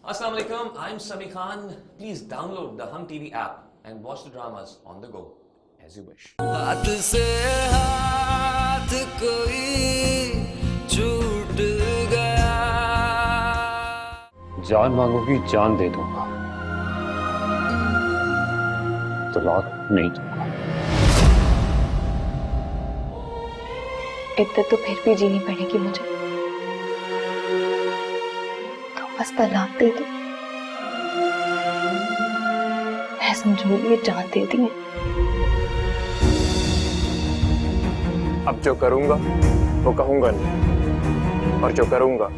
Assalamu alaikum, I'm Sami Khan. Please download the Hum TV app and watch the dramas on the go as you wish. हाथ से हाथ कोई छूट गया। जान मांगोगी जान दे दूंगा, तलाक नहीं दूंगा। इद्दत तो फिर भी जीनी पड़ेगी मुझे, तो बस तलाक दे दो। मैं समझूंगी ये जान दे दी है। अब जो करूंगा वो कहूंगा नहीं, और जो करूंगा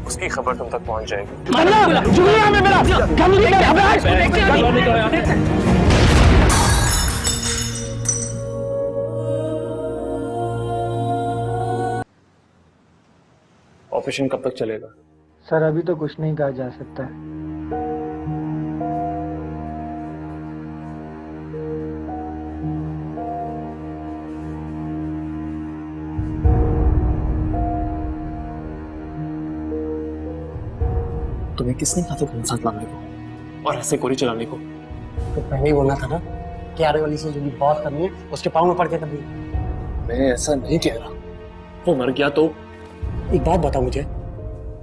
उसकी खबर तुम तक पहुंच जाएगी। ऑपरेशन कब तक चलेगा? सर अभी तो कुछ नहीं कहा जा सकता है। तुम्हें किसने कहा था तुम साथ मारने को और ऐसे गोली चलाने को? तो पहले ही बोलना था ना कि आरे वाली से जो भी बात करनी है उसके पाँव में पड़ के तभी। मैं ऐसा नहीं कह रहा। वो मर गया तो एक बात बताओ मुझे,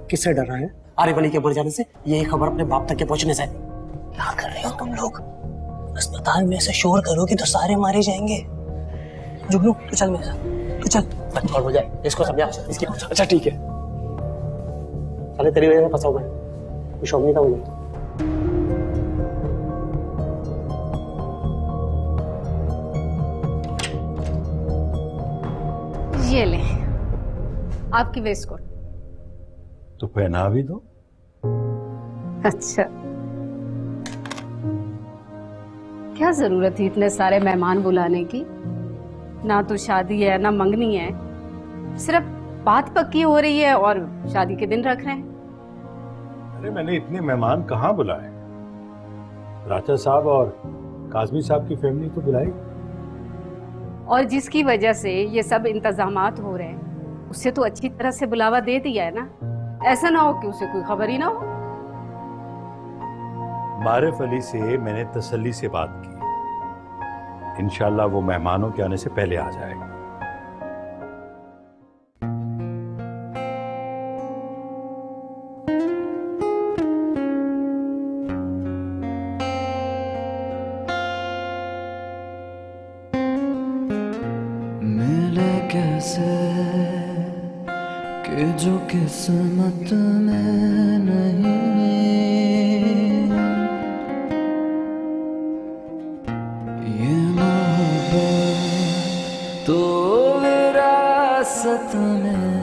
किससे डर रहा है? आरे वाली के मर जाने से, यही खबर अपने बाप तक के पहुंचने से? क्या कर रहे हो तुम लोग? अस्पताल में ऐसे शोर करोगे तो सारे मारे जाएंगे। जुगनू तू चल मेरे साथ, तू चल। कंट्रोल हो जाए, इसको समझा, इसकी। अच्छा ठीक है। साले तेरी वजह से फंसा हुआ है, कुछ शौक नहीं था मुझे। ये ले आपकी वेस्ट कोट। तो पहना भी दो। अच्छा, क्या जरूरत थी इतने सारे मेहमान बुलाने की? ना तो शादी है ना मंगनी है, सिर्फ बात पक्की हो रही है और शादी के दिन रख रहे हैं। अरे मैंने इतने मेहमान कहाँ बुलाए? राजा साहब और काजमी साहब की फैमिली तो बुलाई। और जिसकी वजह से ये सब इंतजामात हो रहे हैं उसे तो अच्छी तरह से बुलावा दे दिया है ना। ऐसा ना हो कि उसे कोई खबर ही ना हो। मारिफ अली से मैंने तसल्ली से बात की, इंशाल्लाह वो मेहमानों के आने से पहले आ जाएगा। मिले कैसे कि जो किस्मत में नहीं, ये मोहब्बत तो विरासत में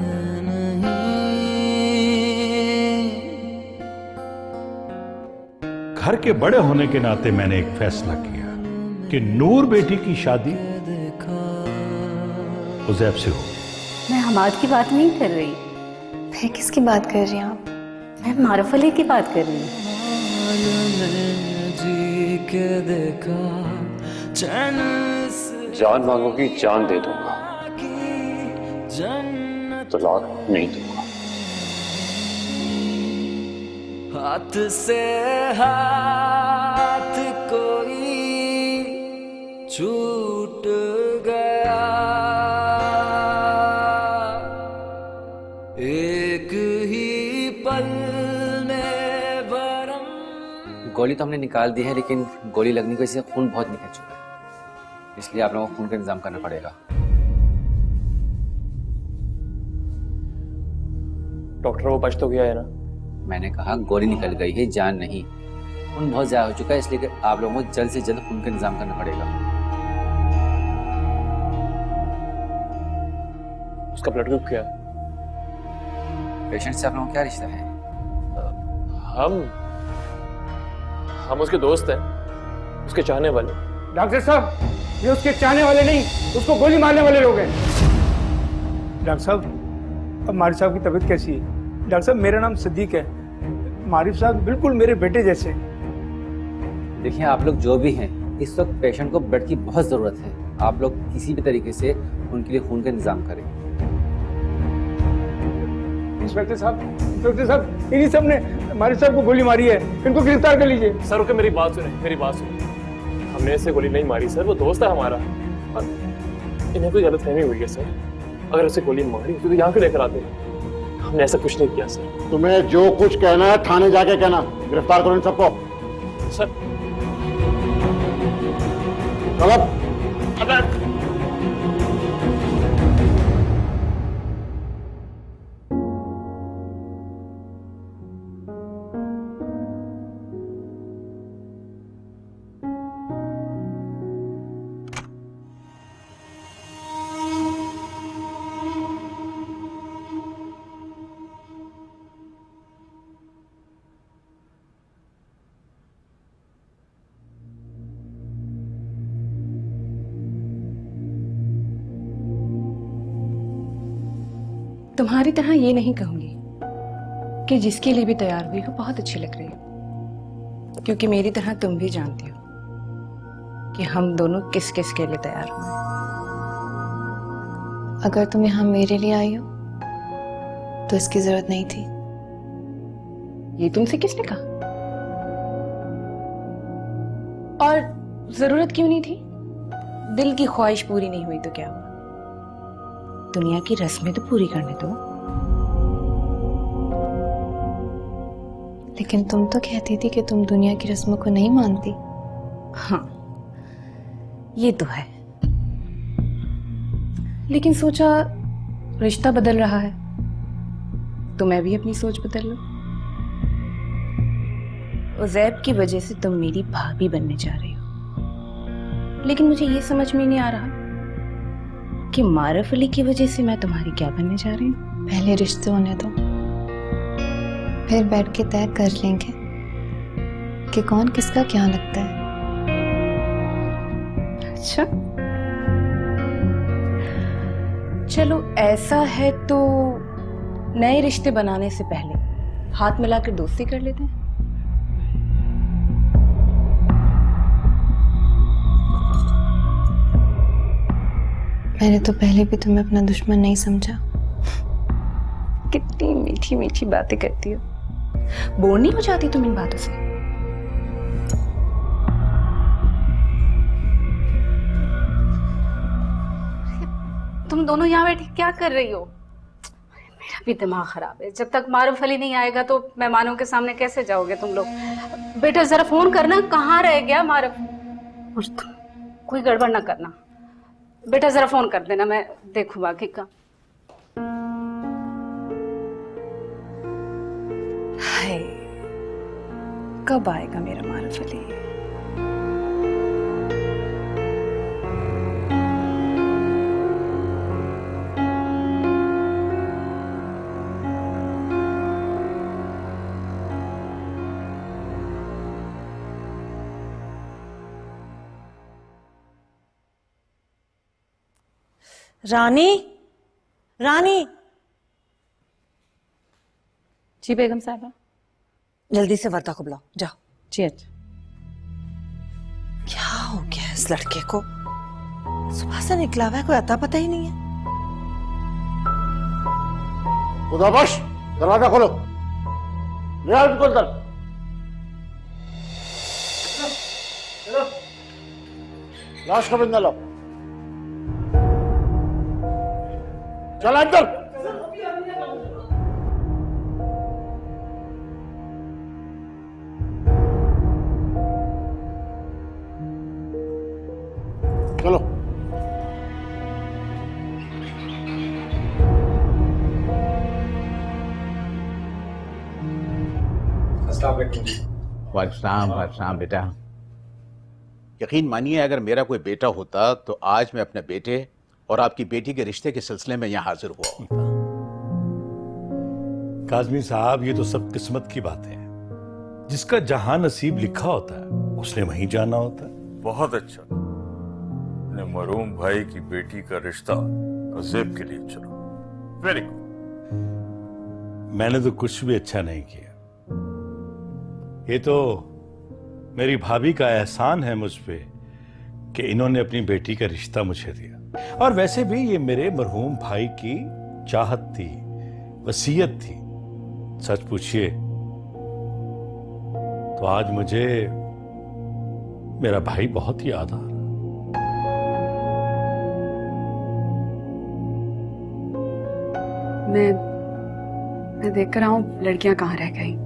नहीं। घर के बड़े होने के नाते मैंने एक फैसला किया कि नूर बेटी की शादी उज़ैब से हो। मैं हमाद की बात नहीं कर रही, फिर किसकी बात कर रही हैं आप? मैं मारुफ अली की बात कर रही हूँ। जी के देखा चैन से जान मांगोगी जान दे दूंगा, जन्नत तलाक नहीं दूंगा। हाथ से हाथ कोई छूट गया। एक ही पल में भरम। गोली तो हमने निकाल दी है, लेकिन गोली लगने की वजह से खून बहुत निकल चुका है, इसलिए आप लोगों को खून का इंतजाम करना पड़ेगा। डॉक्टर वो बच तो गया है ना? मैंने कहा गोली निकल गई है, जान नहीं। खून बहुत ज्यादा हो चुका है, इसलिए आप लोगों को जल्द से जल्द खून का इंतजाम करना पड़ेगा। उसका ब्लड ग्रुप क्या है? पेशेंट से आप लोगों का क्या रिश्ता है? हम उसके दोस्त हैं, उसके चाहने वाले। डॉक्टर साहब, ये उसके चाहने वाले नहीं, उसको गोली मारने वाले लोग हैं। डॉक्टर साहब, अब मारिफ साहब की तबीयत कैसी है? डॉक्टर साहब, मेरा नाम सिद्दीक है। मारिफ साहब बिल्कुल मेरे बेटे जैसे हैं। देखिए, आप लोग जो भी हैं, इस वक्त पेशेंट को ब्लड की बहुत जरूरत है। आप लोग किसी भी तरीके से उनके लिए खून का इंतजाम करें। इंस्पेक्टर साहब, इन्हीं सब ने मारिफ साहब को गोली मारी है, इनको गिरफ्तार कर लीजिए। सर रुके, मेरी बात सुने। हमने ऐसे गोली नहीं मारी सर, वो दोस्त है हमारा। इन्हें कोई गलतफहमी हुई है सर। अगर ऐसे गोली मारी तो यहाँ क्यों लेकर आते? हमने ऐसा कुछ नहीं किया सर। तुम्हें जो कुछ कहना है थाने जाके कहना। गिरफ्तार करो इन सबको। सर चलो। तुम्हारी तरह ये नहीं कहूंगी कि जिसके लिए भी तैयार हुई हो बहुत अच्छी लग रही हो, क्योंकि मेरी तरह तुम भी जानती हो कि हम दोनों किस किस के लिए तैयार हुए। अगर तुम यहाँ मेरे लिए आई हो तो इसकी जरूरत नहीं थी। ये तुमसे किसने कहा? और जरूरत क्यों नहीं थी? दिल की ख्वाहिश पूरी नहीं हुई तो क्या हुआ? दुनिया की रस्में तो पूरी करने दो। लेकिन तुम तो कहती थी कि तुम दुनिया की रस्मों को नहीं मानती। हाँ, ये तो है, लेकिन सोचा रिश्ता बदल रहा है तो मैं भी अपनी सोच बदल लूं। उज़ैब की वजह से तुम मेरी भाभी बनने जा रही हो, लेकिन मुझे ये समझ में नहीं आ रहा कि मारिफ अली की वजह से मैं तुम्हारी क्या बनने जा रही हूँ। पहले रिश्ते होने दो, फिर बैठ के तय कर लेंगे कि कौन किसका क्या लगता है। अच्छा, चलो ऐसा है तो नए रिश्ते बनाने से पहले हाथ मिलाकर दोस्ती कर लेते हैं। मैंने तो पहले भी तुम्हें अपना दुश्मन नहीं समझा। कितनी मीठी मीठी बातें करती हो, बोर नहीं हो जाती तुम इन बातों से? तुम दोनों यहाँ बैठे क्या कर रही हो? मेरा भी दिमाग खराब है। जब तक मारूफ अली नहीं आएगा तो मेहमानों के सामने कैसे जाओगे तुम लोग? बेटा जरा फोन करना, कहाँ रह गया मारूफ? और तुम कोई गड़बड़ ना करना बेटा, जरा फोन कर देना, मैं देखूं बाकी का। हाय, कब आएगा मेरा मारूफ अली? रानी, रानी। जी बेगम साहबा। जल्दी से वर्दा को बुलाओ, जाओ। जी अच्छा। क्या हो गया इस लड़के को? सुबह से निकला हुआ है, कोई अता पता ही नहीं है। खुदाबश, दरवाजा खोलो। ले आओ इनको अंदर। लाश का बंदा लाओ। चल अंदर। चलो। वालेकुम बेटा। यकीन मानिए अगर मेरा कोई बेटा होता तो आज मैं अपने बेटे और आपकी बेटी के रिश्ते के सिलसिले में यहाँ हाजिर हुआ होता। काज़मी साहब, ये तो सब किस्मत की बातें हैं। जिसका जहां नसीब लिखा होता है उसने वहीं जाना होता है। बहुत अच्छा, अपने मरूम भाई की बेटी का रिश्ता उज़ैब के लिए चुना। Very good. मैंने तो कुछ भी अच्छा नहीं किया। ये तो मेरी भाभी का एहसान है मुझ पे कि इन्होंने अपनी बेटी का रिश्ता मुझे दिया। और वैसे भी ये मेरे मरहूम भाई की चाहत थी वसीयत थी। सच पूछिए तो आज मुझे मेरा भाई बहुत याद आ रहा। मैं देख कर आऊं लड़कियां कहाँ रह गई।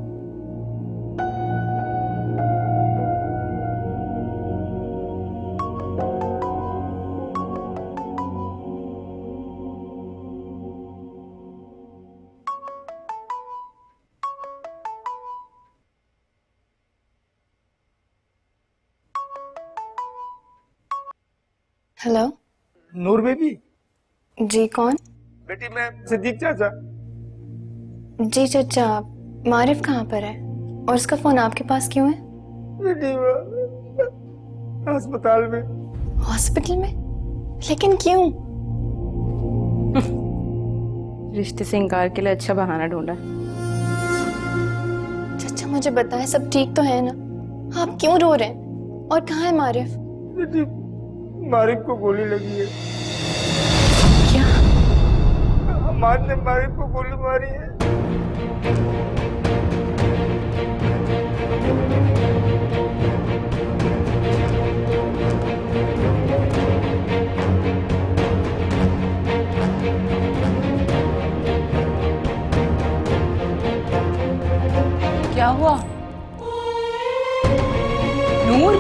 हेलो। नूर बेबी। जी कौन? बेटी मैं सिद्दीक चाचा। जी चाचा, मारिफ कहाँ पर है और उसका फोन आपके पास क्यों है? बेटी अस्पताल में। हॉस्पिटल में? लेकिन क्यों? रिश्ते से इनकार के लिए अच्छा बहाना ढूंढा। चाचा मुझे बताएं सब ठीक तो है ना? आप क्यों रो रहे हैं? और कहाँ है मारिफ? बेटी मारिफ को गोली लगी है। क्या? अम्माद ने मारिफ को गोली मारी है। क्या हुआ? नूर?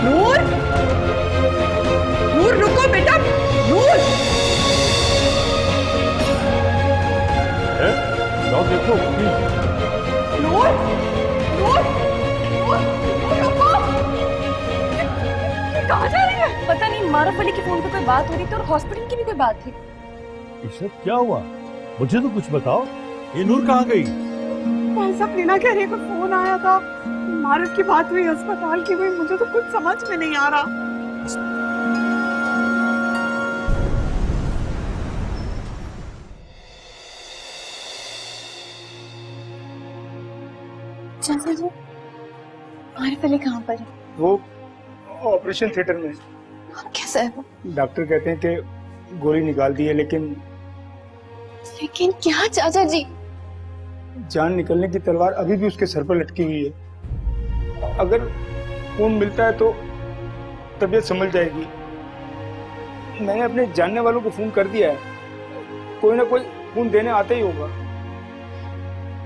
नूर? नूर रुको बेटा। नूर? जाओ देखो प्लीज। नूर? नूर? नूर? नूर रुको। ये कहाँ जा रही है? पता नहीं, मारूफ अली के फोन पे कोई बात हो रही थी और हॉस्पिटल की भी कोई बात थी। ये सब क्या हुआ? मुझे तो कुछ बताओ। ये नूर कहाँ गई? सब लीना कह रही है, फोन आया था, मारिफ की बात हुई, अस्पताल की हुई, मुझे तो कुछ समझ में नहीं आ रहा। चाचा जी, मारिफ अली कहाँ पर है? वो ऑपरेशन थिएटर में। कैसा है वो? डॉक्टर कहते हैं कि गोली निकाल दी है, लेकिन क्या चाचा जी? जान निकलने की तलवार अभी भी उसके सर पर लटकी हुई है। अगर खून मिलता है तो तबीयत संभल जाएगी। मैंने अपने जानने वालों को फोन कर दिया है, कोई ना कोई खून देने आता ही होगा।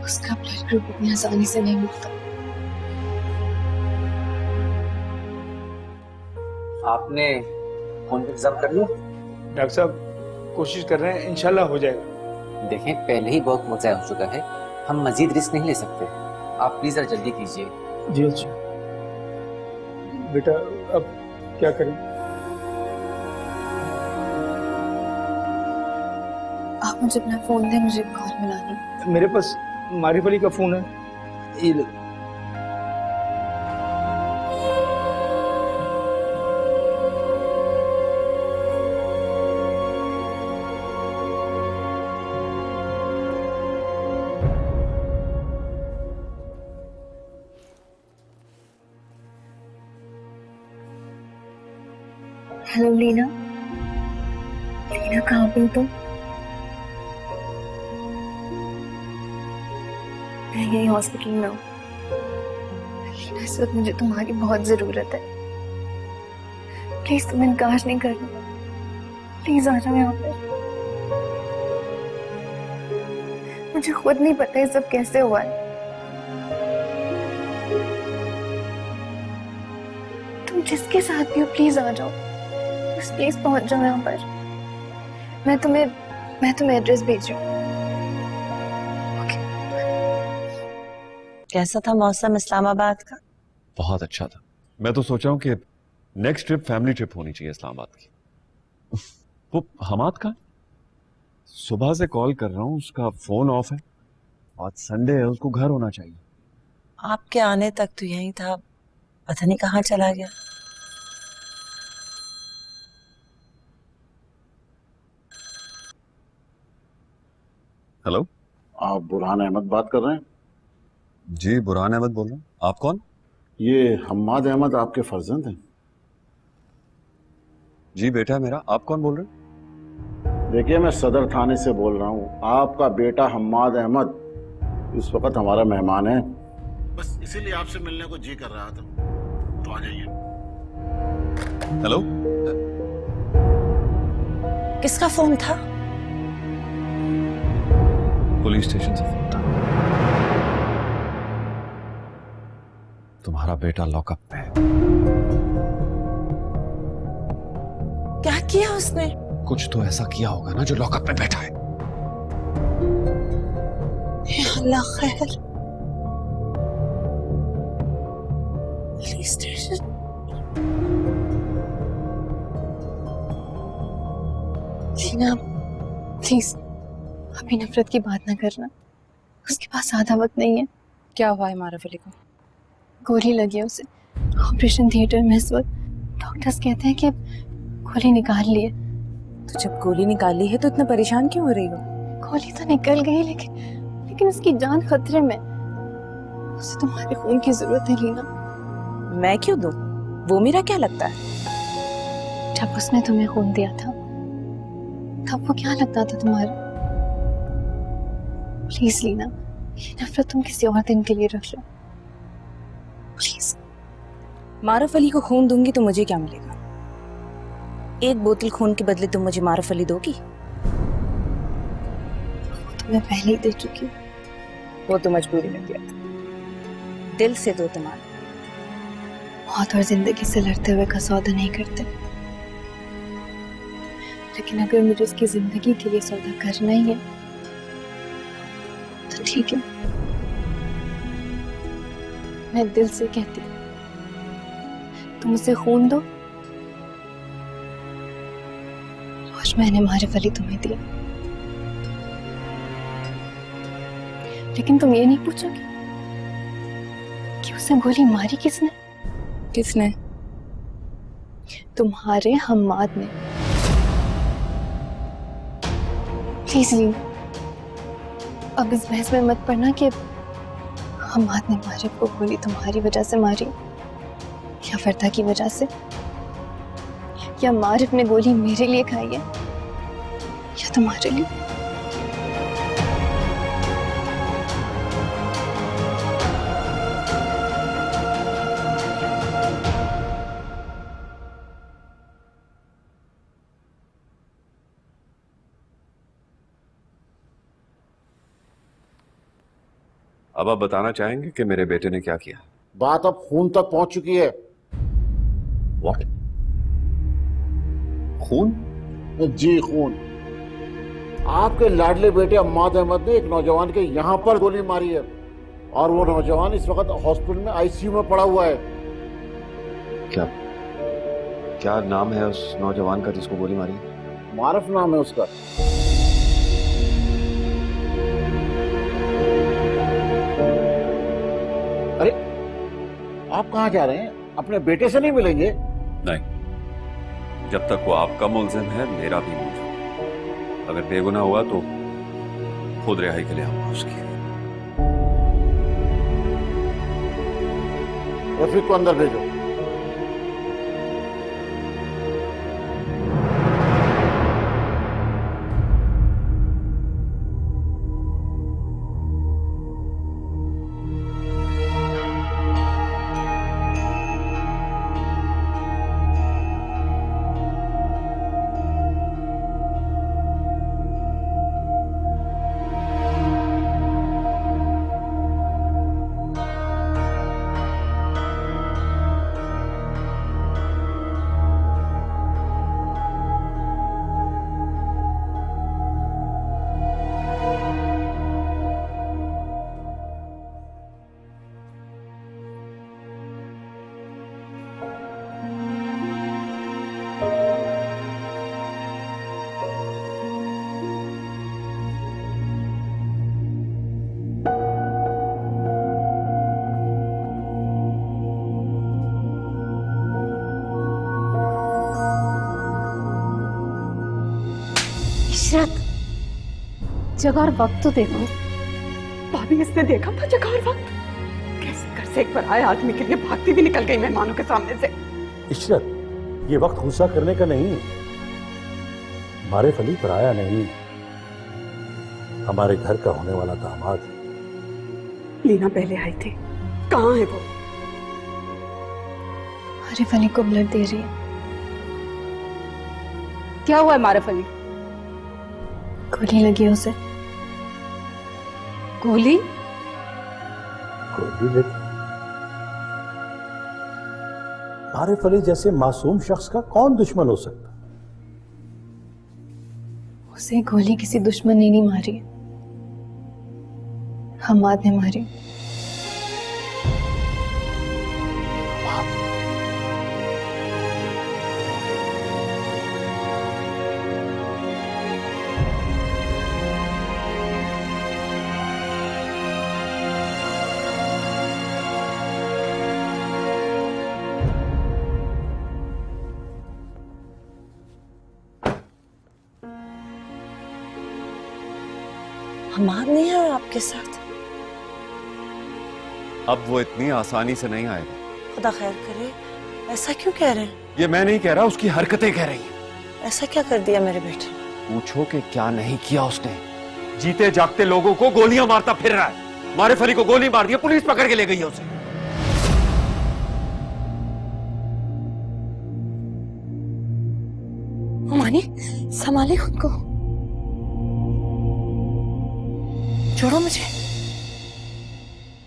उसका ब्लड ग्रुप इतनी आसानी से नहीं मिलता। आपने फोन का इंतजाम कर लिया? डॉक्टर साहब कोशिश कर रहे हैं, इंशाल्लाह हो जाएगा। देखें, पहले ही बहुत वक्त ज़ाया हो चुका है, हम मजीद रिस्क नहीं ले सकते। आप प्लीज जरा जल्दी कीजिए। जी अच्छा बेटा, अब क्या करें? आप मुझे अपना फोन दें, मुझे कॉल मिलानी। मेरे पास मारिफ अली का फोन है, ये ले। हेलो लीना। लीना कहाँ पे हो तुम? मैं यही हॉस्पिटल में हूँ। लीना इस वक्त मुझे तुम्हारी बहुत जरूरत है। प्लीज तुम इनकार नहीं करना। प्लीज आ जाओ यहाँ पे। मुझे खुद नहीं पता ये सब कैसे हुआ है। तुम जिसके साथ भी हो प्लीज आ जाओ। बस प्लीज पहुंच जाओ यहाँ पर। मैं तुम्हें एड्रेस भेज रही हूँ। कैसा था मौसम इस्लामाबाद का? बहुत अच्छा था। मैं तो सोच रहा हूँ कि नेक्स्ट ट्रिप फैमिली ट्रिप होनी चाहिए इस्लामाबाद की। वो हमाद का सुबह से कॉल कर रहा हूँ, उसका फोन ऑफ है। आज संडे है, उसको घर होना चाहिए। आपके आने तक तो यही था, पता नहीं कहाँ चला गया। हेलो। आप बुरहान अहमद बात कर रहे हैं? जी बुरहान अहमद बोल रहा हूँ। आप कौन? ये हम्माद अहमद आपके फर्जंद हैं? जी बेटा है मेरा। आप कौन बोल रहे हैं? देखिए, मैं सदर थाने से बोल रहा हूँ। आपका बेटा हम्माद अहमद इस वक्त हमारा मेहमान है, बस इसीलिए आपसे मिलने को जी कर रहा था, तो आ जाइए। हेलो, किसका फोन था? पुलिस स्टेशन से फोन था। तुम्हारा बेटा लॉकअप पे है। क्या किया उसने? कुछ तो ऐसा किया होगा ना जो लॉकअप में बैठा है। अल्लाह खैर। Police station. लीना, प्लीज अभी नफरत की बात ना करना। उसके पास आधा वक्त नहीं है। क्या हुआ है मारूफ अली को? गोली लगी है उसे ऑपरेशन थिएटर में इस वक्त। डॉक्टर्स कहते हैं कि गोली निकाल ली है। तो जब गोली निकाली है तो इतना परेशान क्यों हो रही हो? गोली तो निकल गई, लेकिन उसकी जान खतरे में। उसे तुम्हारे खून की जरूरत है लीना। मैं क्यों दूं? वो मेरा क्या लगता है? जब उसने तुम्हें खून दिया था तब वो क्या लगता था तुम्हारा? प्लीज लीना, ये नफरत तुम किसी और दिन के लिए रख लो प्लीज। मारूफ अली को खून दूंगी तो मुझे क्या मिलेगा? एक बोतल खून के बदले तुम मुझे मारूफ अली दोगी? तुम्हें पहले ही दे चुकी। वो तो मजबूरी में दिया था। दिल से दो तुम्हारा। मौत और जिंदगी से लड़ते हुए का सौदा नहीं करते, लेकिन अगर मुझे उसकी जिंदगी के लिए सौदा करना ही है तो ठीक है। मैं दिल से कहती हूँ, तुम उसे खून दो और मैंने मारूफ अली तुम्हें दिया। लेकिन तुम ये नहीं पूछोगे कि उसे गोली मारी किसने? किसने? तुम्हारे हम्माद ने। प्लीज लीना, अब इस बहस में मत पड़ना कि हम्माद ने मारूफ को गोली तुम्हारी वजह से मारी या फरदा की वजह से, या मारूफ ने गोली मेरे लिए खाई है या तुम्हारे लिए। अब आप बताना चाहेंगे कि मेरे बेटे ने क्या किया? बात अब खून तक पहुंच चुकी है। What? खून? जी खून। आपके लाडले बेटे हम्माद अहमद ने एक नौजवान के यहाँ पर गोली मारी है और वो नौजवान इस वक्त हॉस्पिटल में आईसीयू में पड़ा हुआ है। क्या क्या नाम है उस नौजवान का जिसको गोली मारी? मारूफ नाम है उसका। अरे आप कहाँ जा रहे हैं? अपने बेटे से नहीं मिलेंगे? नहीं, जब तक वो आपका मुल्जिम है मेरा भी मुल्जिम। अगर बेगुनाह हुआ तो खुद रिहाई के लिए आऊंगा उसकी। रफीक को अंदर भेजो। इशरत, जगह और वक्त तो देखो। अभी इसने देखा था जगह और वक्त? कैसे घर से एक पराये आदमी के लिए भागती भी निकल गई मेहमानों के सामने से। इशरत, ये वक्त गुस्सा करने का नहीं है। हमारे फली पराया नहीं, हमारे घर का होने वाला दामाद है। लीना पहले आई थी, कहाँ है वो? मारिफ अली को ब्लड दे रही है। क्या हुआ है मारिफ अली? गोली लगी है उसे। गोली? गोली लगी? आरिफ अली जैसे मासूम शख्स का कौन दुश्मन हो सकता? उसे गोली किसी दुश्मन ने नहीं मारी, हमाद ने मारी। हमाद नहीं है आपके साथ? अब वो इतनी आसानी से नहीं आएगा। खुदा खैर करे। ऐसा क्यों कह रहे हैं? ये मैं नहीं कह रहा, उसकी हरकतें कह रही हैं। ऐसा क्या कर दिया मेरे बेटे? पूछो कि क्या नहीं किया उसने। जीते जागते लोगों को गोलियां मारता फिर रहा है। मारिफ अली को गोली मार दिया, पुलिस पकड़ के ले गई है उसे। मानी, संभाले खुद को, छोड़ो मुझे।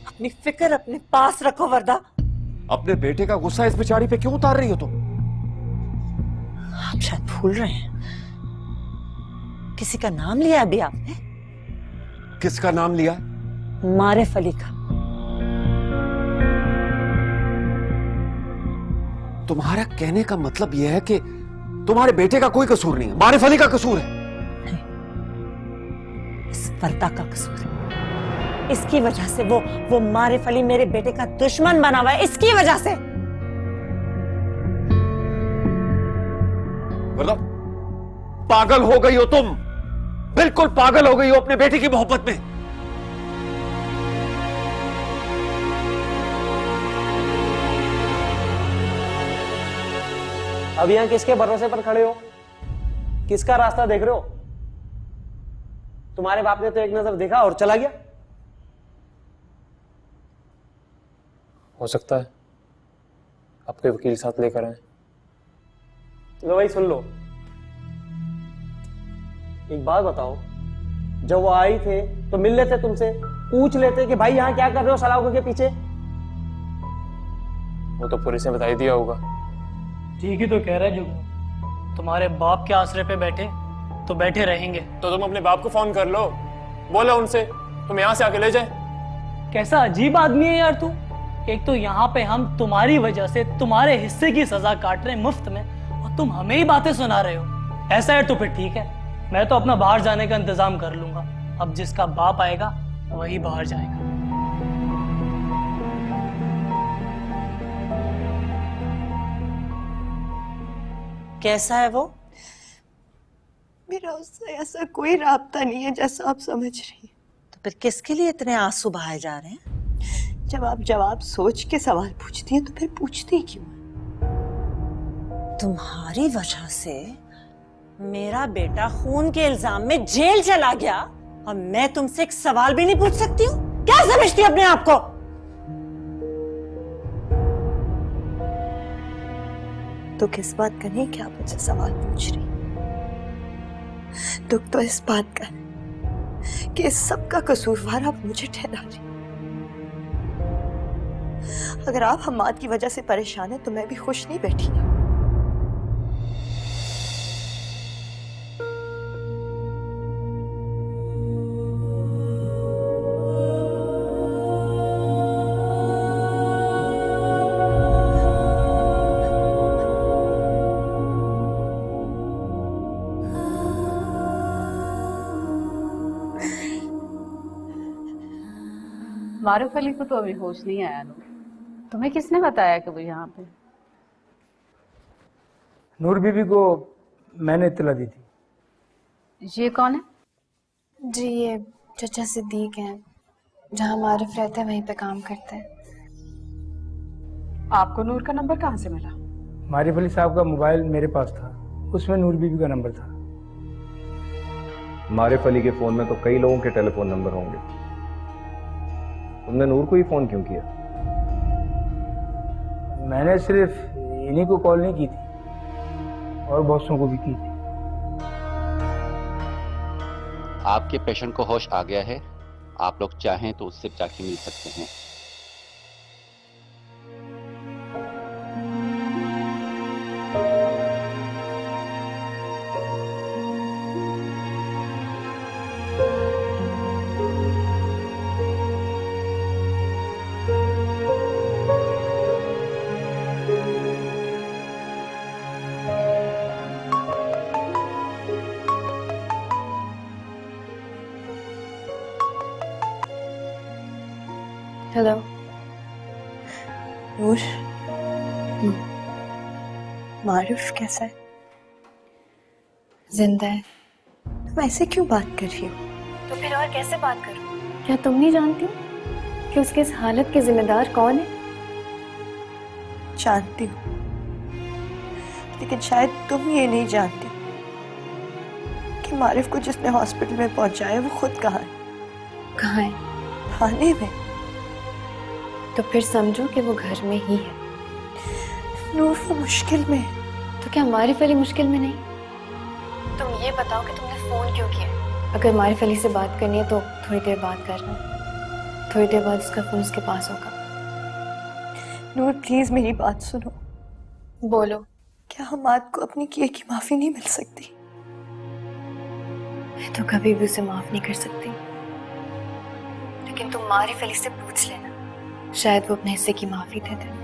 अपनी फिक्र अपने पास रखो वरदा। अपने बेटे का गुस्सा इस बेचारी पे क्यों उतार रही हो तुम? आप शायद भूल रहे हैं, किसी का नाम लिया अभी आपने? किसका नाम लिया? मारिफ अली का। तुम्हारा कहने का मतलब यह है कि तुम्हारे बेटे का कोई कसूर नहीं है, मारिफ अली का कसूर है। इस वरदा का कसूर है। इसकी वजह से वो मारिफ अली मेरे बेटे का दुश्मन बना हुआ है, इसकी वजह से। वरदा, पागल हो गई हो तुम, बिल्कुल पागल हो गई हो अपने बेटे की मोहब्बत में। अब यहां किसके भरोसे पर खड़े हो? किसका रास्ता देख रहे हो? तुम्हारे बाप ने तो एक नजर देखा और चला गया। हो सकता है आपके वकील साथ लेकर आए। लो भाई सुन लो, एक बात बताओ, जब वो आई थे तो मिल लेते तुमसे, पूछ लेते कि भाई यहां क्या कर रहे हो सलाखों के पीछे। वो तो पुलिस ने बता ही दिया होगा। ठीक ही तो कह रहे जुगनू, तुम्हारे बाप के आसरे पे बैठे तो बैठे रहेंगे। तो तुम अपने बाप को फोन कर लो, बोलो उनसे तुम यहां से आके ले जाए। कैसा अजीब आदमी है यार तू। एक तो यहाँ पे हम तुम्हारी वजह से तुम्हारे हिस्से की सजा काट रहे हैं मुफ्त में, और तुम हमें ही बातें सुना रहे हो। ऐसा है तो फिर ठीक है, मैं तो अपना बाहर जाने का इंतजाम कर लूंगा। अब जिसका बाप आएगा वही बाहर जाएगा। कैसा है वो? मेरा उससे ऐसा कोई राब्ता नहीं है जैसा आप समझ रही हैं। तो फिर किसके लिए इतने आंसू बहाए जा रहे हैं? जब आप जवाब सोच के सवाल पूछती हैं तो फिर पूछती क्यों? तुम्हारी वजह से मेरा बेटा खून के इल्जाम में जेल चला गया और मैं तुमसे एक सवाल भी नहीं पूछ सकती हूँ? क्या समझती अपने आप को? तो किस बात का नहीं कि आप मुझसे सवाल पूछ रही? दुख तो इस बात का है कि इस सब का कसूरवार आप मुझे ठहरा रही। अगर आप हमाद की वजह से परेशान हैं तो मैं भी खुश नहीं बैठी। मारूफ अली को तो अभी होश नहीं आया। लो, तुम्हें किसने बताया कि वो यहाँ पे? नूर बीबी को मैंने इत्तला दी थी। ये कौन है? जी ये चचा सिद्दीक हैं, जहाँ मारिफ रहते हैं वहीं पे काम करते हैं। आपको नूर का नंबर कहाँ से मिला? मारिफ अली साहब का मोबाइल मेरे पास था, उसमें नूर बीबी का नंबर था। मारिफ अली के फोन में तो कई लोगों के टेलीफोन नंबर होंगे, तुमने नूर को ही फोन क्यों किया? मैंने सिर्फ इन्हीं को कॉल नहीं की थी, और बॉसों को भी की थी। आपके पेशेंट को होश आ गया है, आप लोग चाहें तो उससे जाके मिल सकते हैं। हेलो नूर, मारिफ कैसा है? जिंदा है। तुम ऐसे क्यों बात कर रही हो? तो फिर और कैसे बात करूं? क्या तुम नहीं जानती कि उसके इस हालत के जिम्मेदार कौन है? जानती हूँ, लेकिन शायद तुम ये नहीं जानती कि मारिफ को जिसने हॉस्पिटल में पहुंचाया वो खुद कहाँ है? कहाँ है? थाने में। तो फिर समझो कि वो घर में ही है। नूर, वो मुश्किल में है। तो क्या मारिफ अली मुश्किल में नहीं? तुम ये बताओ कि तुमने फोन क्यों किया? अगर मारिफ अली से बात करनी है तो थोड़ी देर बात करना, थोड़ी देर बाद उसका फोन उसके पास होगा। नूर प्लीज मेरी बात सुनो। बोलो। क्या हमाद को अपनी किए की माफी नहीं मिल सकती? मैं तो कभी भी उसे माफ नहीं कर सकती, लेकिन तुम मारिफ अली से पूछ लेना, शायद वो अपने हिस्से की माफी दे दे।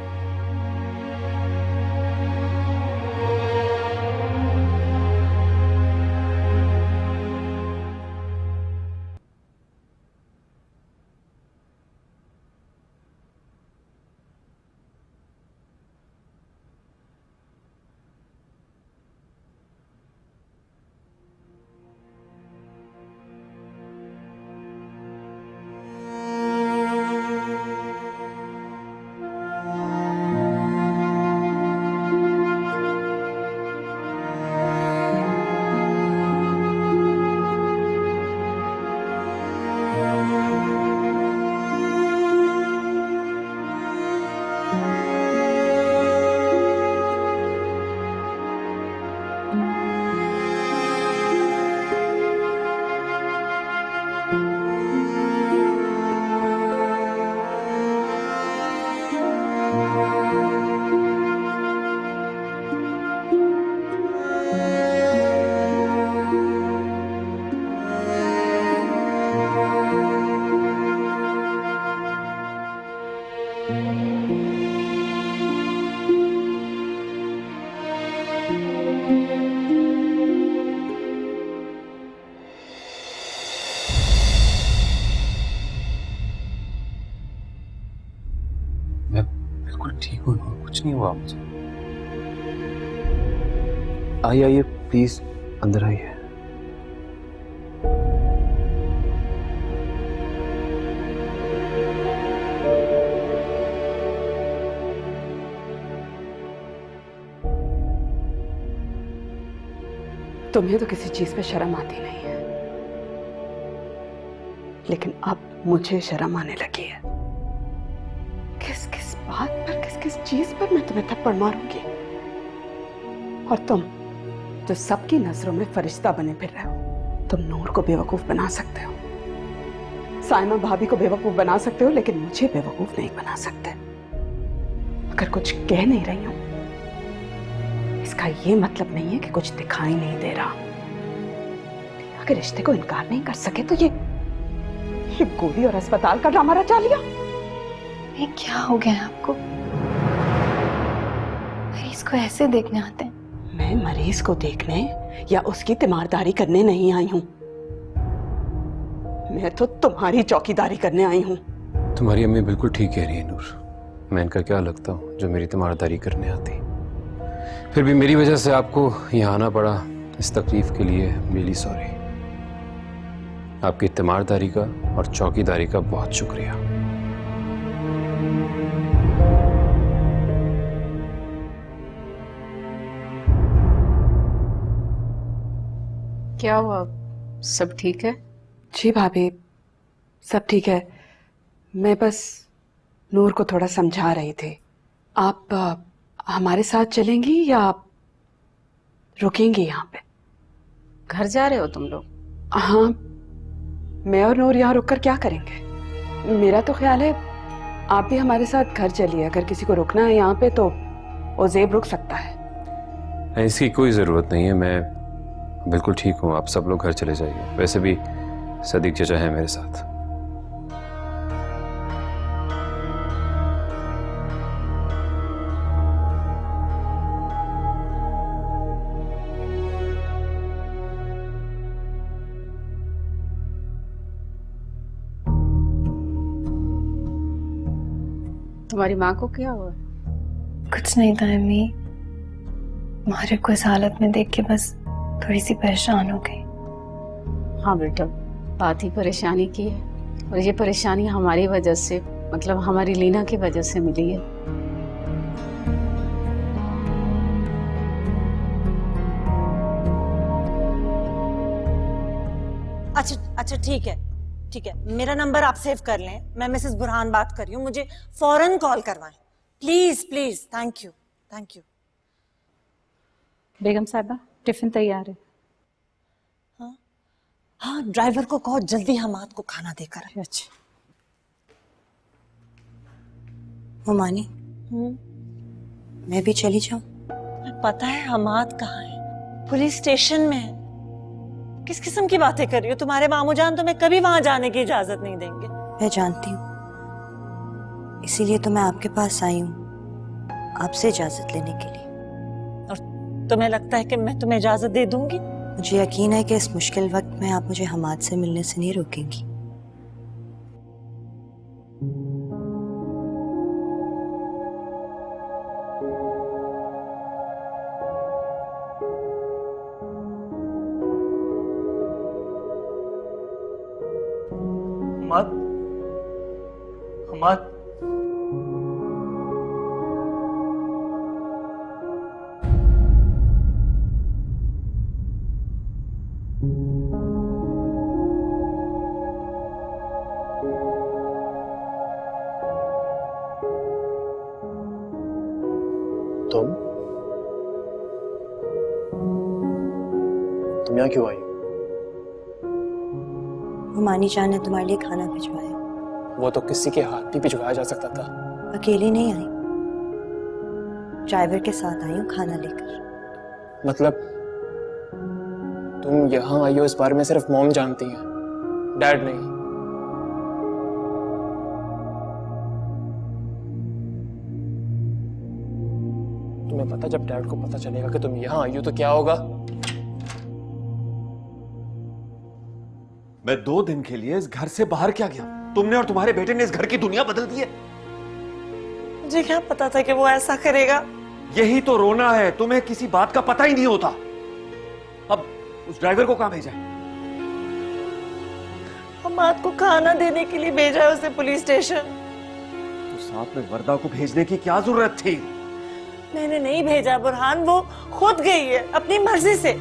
ठीक हूँ, कुछ नहीं हुआ मुझे। आइए आइए प्लीज, अंदर आइए। तुम्हें तो किसी चीज पे शर्म आती नहीं है, लेकिन अब मुझे शर्म आने लगी है। किस किस बात पर, किस किस चीज पर मैं तुम्हें थप्पड़ मारूंगी? और तुम जो सबकी नजरों में फरिश्ता बने फिर रहे हो, तुम नूर को बेवकूफ बना सकते हो, साइमा भाभी को बेवकूफ बना सकते हो, लेकिन मुझे बेवकूफ नहीं बना सकते। अगर कुछ कह नहीं रही हूं, इसका ये मतलब नहीं है कि कुछ दिखाई नहीं दे रहा। अगर रिश्ते को इनकार नहीं कर सके तो ये गोली और अस्पताल का ड्रामा रचा लिया। ये क्या हो गया है आपको? मरीज को ऐसे देखने आते हैं? मैं मरीज को देखने या उसकी तीमारदारी करने नहीं आई हूं, मैं तो तुम्हारी चौकीदारी करने आई हूं। तुम्हारी अम्मी बिल्कुल ठीक कह रही है नूर, मैं इनका क्या लगता हूँ जो मेरी तीमारदारी करने आती। फिर भी मेरी वजह से आपको यहाँ आना पड़ा, इस तकलीफ के लिए रियली सॉरी। आपकी तीमारदारी का और चौकीदारी का बहुत शुक्रिया। क्या हुआ, सब ठीक है? जी भाभी, सब ठीक है। मैं बस नूर को थोड़ा समझा रही थी। आप हमारे साथ चलेंगी या आप रुकेंगी यहाँ पे? घर जा रहे हो तुम लोग? हाँ, मैं और नूर यहाँ रुककर क्या करेंगे? मेरा तो ख्याल है आप भी हमारे साथ घर चलिए। अगर किसी को रुकना है यहाँ पे तो ओज़ेब रुक सकता है। इसकी कोई ज़रूरत नहीं है, मैं बिल्कुल ठीक हूँ। आप सब लोग घर चले जाइए। वैसे भी सदीक चचा है मेरे साथ। तुम्हारी माँ को क्या हुआ? कुछ नहीं था अम्मी, मारिफ को इस हालत में देख के बस थोड़ी सी परेशान हो गई। हाँ बेटा, बात ही परेशानी की है, और ये परेशानी हमारी वजह से, मतलब हमारी लीना की वजह से मिली है। अच्छा ठीक है, ठीक है, मेरा नंबर आप सेव कर लें। मैं मिसेस बुरहान बात कर रही हूँ, मुझे फौरन कॉल करवाएं please please. Thank you, thank you. बेगम साहबा, टिफिन तैयार है। हाँ, ड्राइवर को कहो जल्दी हमाद को खाना देकर आए। अच्छा। हुमानी, मैं भी चली जाऊं? पता है हमाद कहाँ है? पुलिस स्टेशन में है। किस किस्म की बातें कर रही हो? तुम्हारे मामू जान तुम्हें कभी वहां जाने की इजाजत नहीं देंगे। मैं जानती हूँ, इसीलिए तो मैं आपके पास आई हूँ, आपसे इजाजत लेने के लिए। और तुम्हें लगता है कि मैं तुम्हें इजाजत दे दूंगी? मुझे यकीन है कि इस मुश्किल वक्त में आप मुझे हमाद से मिलने से नहीं रोकेंगी। हमाद, हमाद, तुम यहाँ क्यों आई? हुमानी जान ने तुम्हारे लिए खाना भिजवाया। वो तो किसी के हाथ भी भिजवाया जा सकता था। अकेली नहीं आई, ड्राइवर के साथ आई हूँ खाना लेकर। मतलब तुम यहाँ आई हो इस बारे में सिर्फ मॉम जानती है, डैड नहीं। तुम्हें पता जब डैड को पता चलेगा कि तुम यहाँ आई हो तो क्या होगा? मैं 2 दिन के लिए इस घर से बाहर क्या गया? तुमने और तुम्हारे बेटे ने इस घर की दुनिया बदल दी है। मुझे क्या पता था कि वो ऐसा करेगा? यही तो रोना है, तुम्हें किसी बात का पता ही नहीं होता। अब उस ड्राइवर को कहां भेजा है? हमाद को खाना देने के लिए भेजा है उसे पुलिस स्टेशन। तो साथ में वर्दा को भेजने की क्या जरूरत थी? मैंने नहीं भेजा बुरहान, वो खुद गई है अपनी मर्जी से।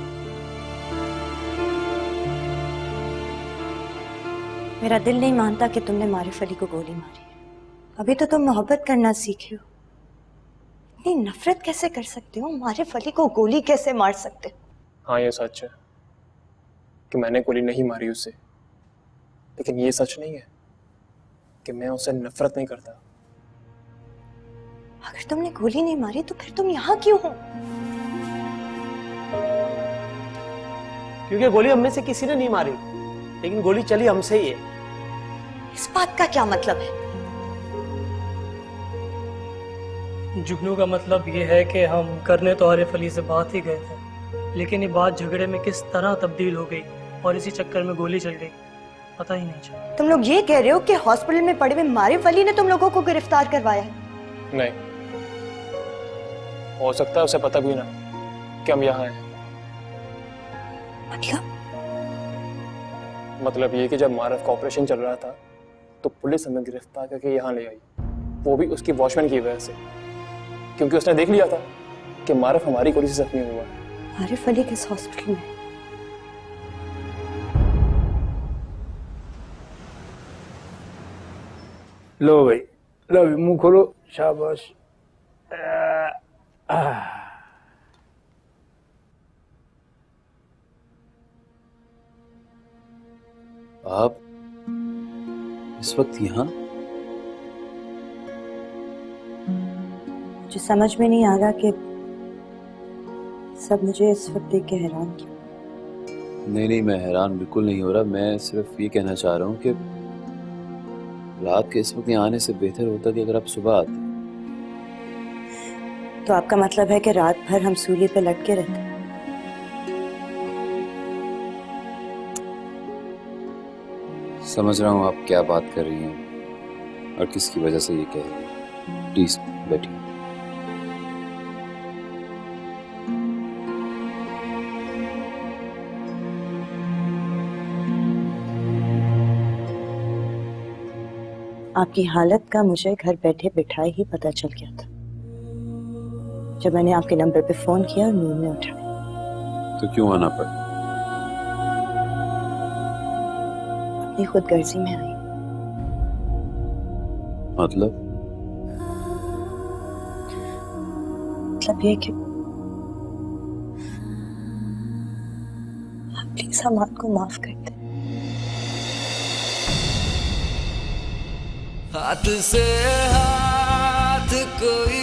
मेरा दिल नहीं मानता कि तुमने मारिफ अली को गोली मारी है। अभी तो तुम मोहब्बत करना सीखे हो, इतनी नफरत कैसे कर सकते हो? मारिफ अली को गोली कैसे मार सकते हो? हाँ, ये सच है कि मैंने गोली नहीं मारी उसे, लेकिन ये सच नहीं है कि मैं उसे नफरत नहीं करता। अगर तुमने गोली नहीं मारी तो फिर तुम यहाँ क्यों हो? क्योंकि गोली हम में से किसी ने नहीं मारी, लेकिन गोली चली हमसे ही है। इस बात का क्या मतलब है? जुगनू का मतलब ये है कि हम करने तो आरिफ अली से बात ही गए थे, लेकिन ये बात झगड़े में किस तरह तब्दील हो गई और इसी चक्कर में गोली चल गई, पता ही नहीं चला। तुम लोग ये कह रहे हो कि हॉस्पिटल में पड़े हुए मारिफ अली ने तुम लोगों को गिरफ्तार करवाया है? नहीं, हो सकता है उसे पता भी ना कि हम यहाँ हैं। मतलब ये कि जब मारफ का ऑपरेशन चल रहा था तो पुलिस हमें गिरफ्तार करके यहाँ ले आई, वो भी उसकी वॉचमैन की वजह से, क्योंकि उसने देख लिया था कि मारफ हमारी गोली से जख्मी हुआ है। आरिफ अली किस हॉस्पिटल में? लो भाई, लो मुंह खोलो, शाबाश। आप इस वक्त यहाँ? मुझे समझ में नहीं आ रहा कि सब मुझे इस वक्त देख के हैरान क्यों। नहीं, मैं हैरान बिल्कुल नहीं हो रहा। मैं सिर्फ ये कहना चाह रहा हूँ कि रात के इस वक्त यहाँ आने से बेहतर होता कि अगर आप सुबह आते। तो आपका मतलब है कि रात भर हम सूली पे लटके रहते? समझ रहा हूँ आप क्या बात कर रही हैं और किसकी वजह से ये कह रही हैं। प्लीज बैठिए। आपकी हालत का मुझे घर बैठे बिठाए ही पता चल गया था जब मैंने आपके नंबर पे फोन किया और नूर ने उठाया। तो क्यों आना पड़ा? अपनी खुदगर्जी में आई। मतलब ये कि आप प्लीज हमाद को माफ कर दें। हाथ से हाथ कोई